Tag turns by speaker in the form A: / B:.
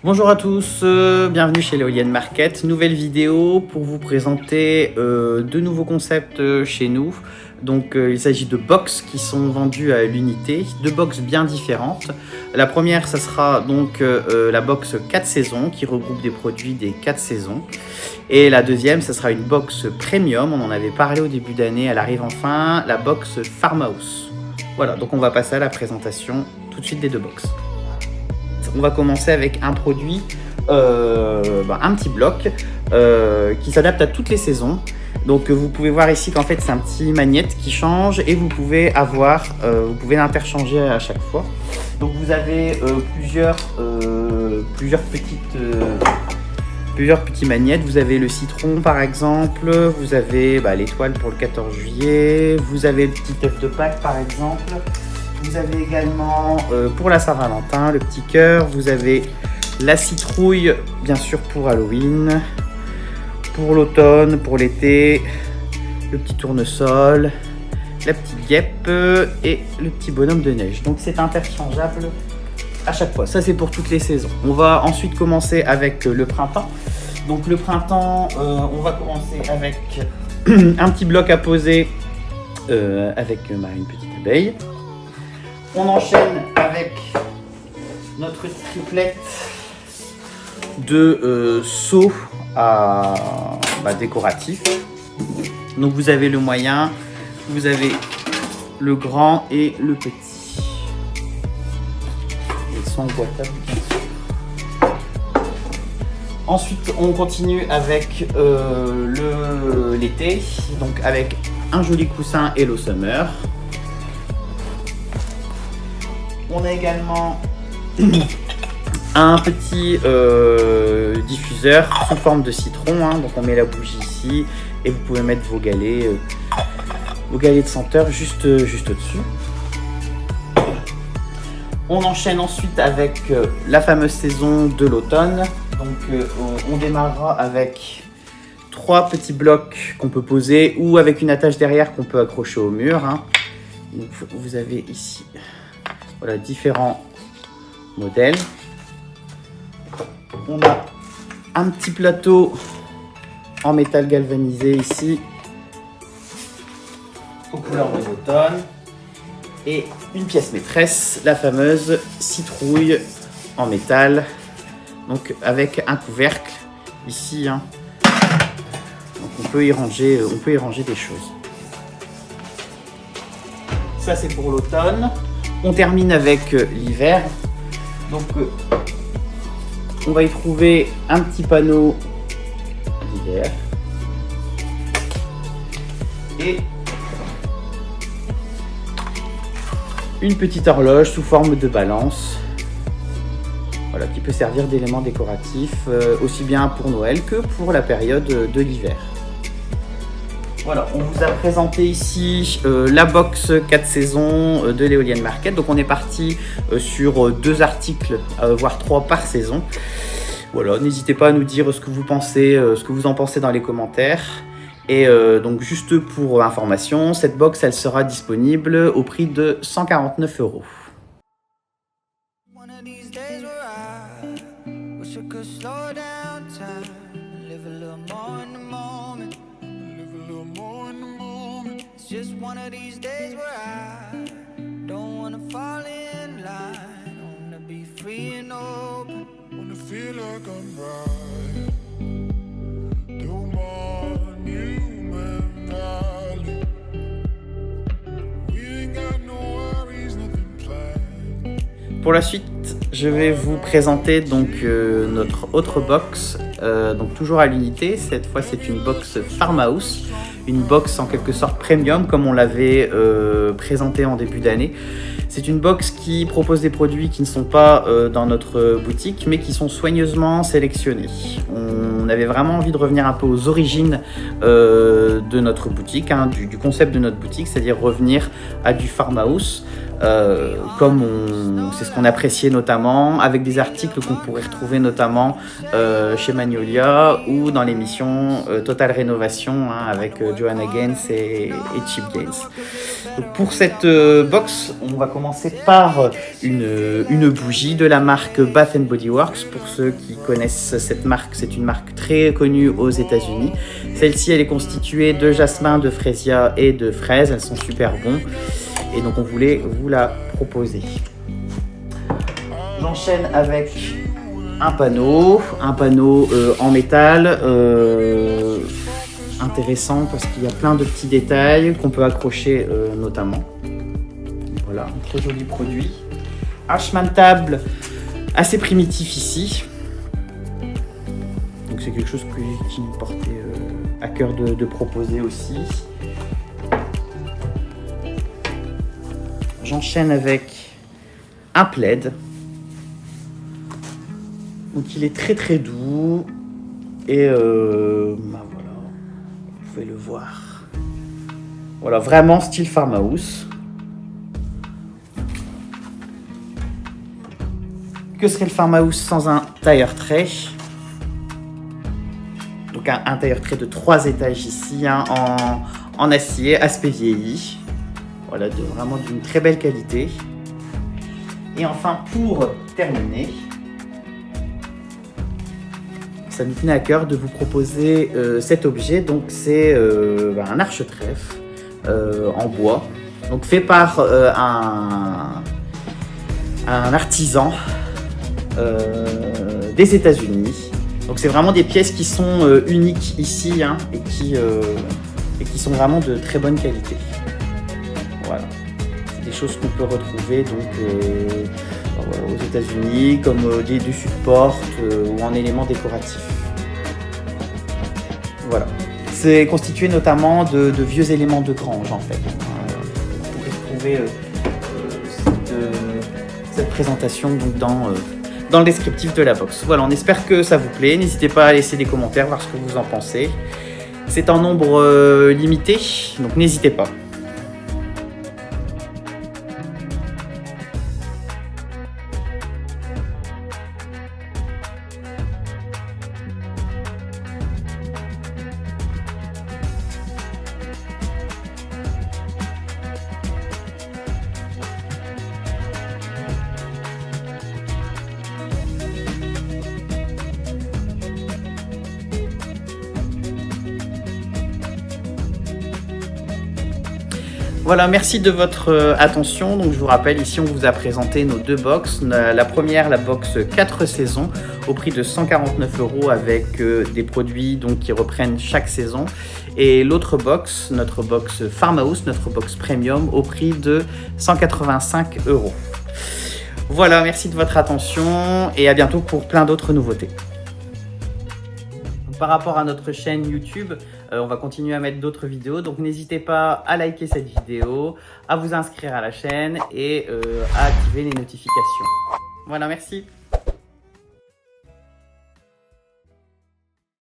A: Bonjour à tous, bienvenue chez l'Éolienne Market. Nouvelle vidéo pour vous présenter deux nouveaux concepts chez nous. Donc il s'agit de box qui sont vendus à l'unité, deux box bien différentes. La première, ça sera donc la box 4 saisons qui regroupe des produits des 4 saisons. Et la deuxième, ça sera une box premium, on en avait parlé au début d'année, elle arrive enfin, la box Farmhouse. Voilà, donc on va passer à la présentation tout de suite des deux box. On va commencer avec un produit, un petit bloc qui s'adapte à toutes les saisons. Donc vous pouvez voir ici qu'en fait c'est un petit magnète qui change et vous pouvez l'interchanger à chaque fois. Donc vous avez plusieurs petits magnettes. Vous avez le citron par exemple, vous avez l'étoile pour le 14 juillet, vous avez le petit œuf de Pâques par exemple. Vous avez également pour la Saint-Valentin le petit cœur, vous avez la citrouille bien sûr pour Halloween, pour l'automne, pour l'été, le petit tournesol, la petite guêpe et le petit bonhomme de neige. Donc c'est interchangeable à chaque fois, ça c'est pour toutes les saisons. On va ensuite commencer avec le printemps. Donc le printemps, on va commencer avec un petit bloc à poser avec une petite abeille. On enchaîne avec notre triplette de seaux décoratifs. Donc vous avez le moyen, vous avez le grand et le petit. Ils sont emboîtables bien sûr. Ensuite on continue avec l'été, donc avec un joli coussin Hello Summer. On a également un petit diffuseur sous forme de citron, donc on met la bougie ici et vous pouvez mettre vos galets de senteur juste au-dessus. On enchaîne ensuite avec la fameuse saison de l'automne. Donc on démarrera avec 3 petits blocs qu'on peut poser ou avec une attache derrière qu'on peut accrocher au mur. Donc, vous avez ici différents modèles. On a un petit plateau en métal galvanisé ici aux couleurs de l'automne et une pièce maîtresse, la fameuse citrouille en métal, donc avec un couvercle ici. Donc on peut y ranger des choses. Ça c'est pour l'automne. On termine avec l'hiver. Donc on va y trouver un petit panneau d'hiver et une petite horloge sous forme de balance, qui peut servir d'élément décoratif aussi bien pour Noël que pour la période de l'hiver. Voilà, on vous a présenté ici la box 4 saisons de l'Éolienne Market. Donc on est parti sur 2 articles, voire 3 par saison. Voilà, n'hésitez pas à nous dire ce que vous en pensez dans les commentaires. Et donc juste pour information, cette box elle sera disponible au prix de 149 €.
B: Just one of these days where I don't wanna fall in line, wanna be free and open, wanna feel like I'm right. Do more human valley. We ain't got no worries, nothing planned.
A: Pour la suite, je vais vous présenter donc notre autre box, donc toujours à l'unité. Cette fois, c'est une box Farmhouse. Une box en quelque sorte premium comme on l'avait présenté en début d'année. C'est une box qui propose des produits qui ne sont pas dans notre boutique mais qui sont soigneusement sélectionnés. On avait vraiment envie de revenir un peu aux origines de notre boutique, du concept de notre boutique, c'est-à-dire revenir à du farmhouse c'est ce qu'on appréciait notamment, avec des articles qu'on pourrait retrouver notamment chez Magnolia ou dans l'émission Total Rénovation avec Joanna Gaines et Chip Gaines. Donc pour cette box, on va commencer par une bougie de la marque Bath & Body Works. Pour ceux qui connaissent cette marque, c'est une marque très connue aux États-Unis. Celle-ci, elle est constituée de jasmin, de frésia et de fraises. Elles sont super bonnes. Et donc on voulait vous la proposer. J'enchaîne avec un panneau en métal, intéressant parce qu'il y a plein de petits détails qu'on peut accrocher notamment. Voilà, un très joli produit. Un chemin de table assez primitif ici. Donc c'est quelque chose qui me portait à cœur de proposer aussi. J'enchaîne avec un plaid. Donc il est très très doux. Et voilà, vous pouvez le voir. Voilà, vraiment style farmhouse. Que serait le farmhouse sans un tailleur trait? Donc un tailleur trait de 3 étages ici, en acier, aspect vieilli. Voilà, vraiment d'une très belle qualité. Et enfin, pour terminer, ça me tenait à cœur de vous proposer cet objet. Donc c'est un arche-trèfle en bois, donc fait par un artisan des États-Unis. Donc c'est vraiment des pièces qui sont uniques ici et qui sont vraiment de très bonne qualité. Voilà, c'est des choses qu'on peut retrouver donc aux États-Unis, comme du support ou en éléments décoratifs. Voilà, c'est constitué notamment de vieux éléments de grange en fait. Vous pourrez trouver cette présentation donc dans le descriptif de la box. Voilà, on espère que ça vous plaît. N'hésitez pas à laisser des commentaires, voir ce que vous en pensez. C'est en nombre limité, donc n'hésitez pas. Voilà, merci de votre attention. Donc je vous rappelle, ici on vous a présenté nos 2 box. La première, la box 4 saisons, au prix de 149 € avec des produits donc, qui reprennent chaque saison. Et l'autre box, notre box Farmhouse, notre box Premium, au prix de 185 €. Voilà, merci de votre attention et à bientôt pour plein d'autres nouveautés. Par rapport à notre chaîne YouTube, on va continuer à mettre d'autres vidéos, donc n'hésitez pas à liker cette vidéo, à vous inscrire à la chaîne et à activer les notifications. Voilà, merci.